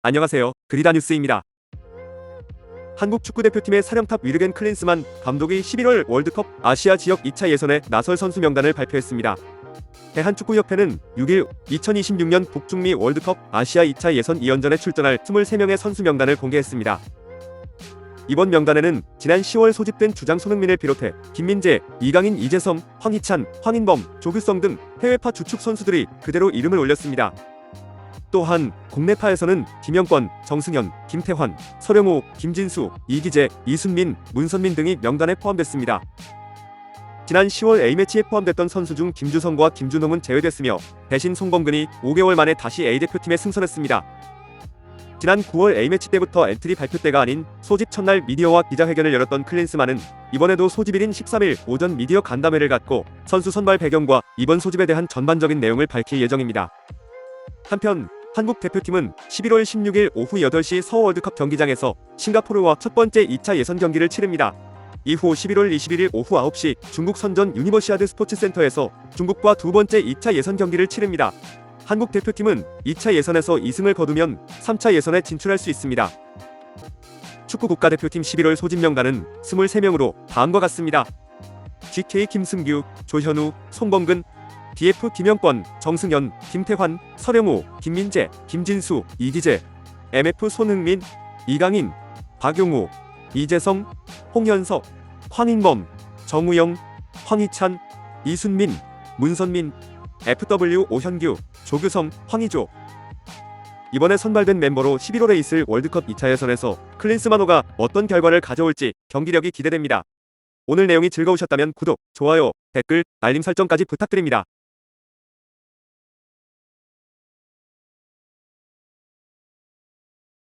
안녕하세요. 그리다 뉴스입니다. 한국 축구대표팀의 사령탑 위르겐 클린스만 감독이 11월 월드컵 아시아 지역 2차 예선에 나설 선수 명단을 발표했습니다. 대한축구협회는 6일 2026년 북중미 월드컵 아시아 2차 예선 2연전에 출전할 23명의 선수 명단을 공개했습니다. 이번 명단에는 지난 10월 소집된 주장 손흥민을 비롯해 김민재, 이강인, 이재성, 황희찬, 황인범, 조규성 등 해외파 주축 선수들이 그대로 이름을 올렸습니다. 또한 국내파에서는 김영권, 정승현, 김태환, 서령우, 김진수, 이기재, 이순민, 문선민 등이 명단에 포함됐습니다. 지난 10월 A매치에 포함됐던 선수 중 김주성과 김준홍은 제외됐으며 대신 송범근이 5개월 만에 다시 A대표팀에 승선했습니다. 지난 9월 A매치 때부터 엔트리 발표 때가 아닌 소집 첫날 미디어와 기자회견을 열었던 클린스만은 이번에도 소집일인 13일 오전 미디어 간담회를 갖고 선수 선발 배경과 이번 소집에 대한 전반적인 내용을 밝힐 예정입니다. 한편 한국 대표팀은 11월 16일 오후 8시 서울 월드컵 경기장에서 싱가포르와 첫 번째 2차 예선 경기를 치릅니다. 이후 11월 21일 오후 9시 중국 선전 유니버시아드 스포츠센터에서 중국과 두 번째 2차 예선 경기를 치릅니다. 한국 대표팀은 2차 예선에서 2승을 거두면 3차 예선에 진출할 수 있습니다. 축구 국가대표팀 11월 소집 명단은 23명으로 다음과 같습니다. GK 김승규, 조현우, 송범근, DF 김영권, 정승현, 김태환, 서령우, 김민재, 김진수, 이기재, MF 손흥민, 이강인, 박용우, 이재성, 홍현석, 황인범, 정우영, 황희찬, 이순민, 문선민, FW 오현규, 조규성, 황의조. 이번에 선발된 멤버로 11월에 있을 월드컵 2차 예선에서 클린스만호가 어떤 결과를 가져올지 경기력이 기대됩니다. 오늘 내용이 즐거우셨다면 구독, 좋아요, 댓글, 알림 설정까지 부탁드립니다.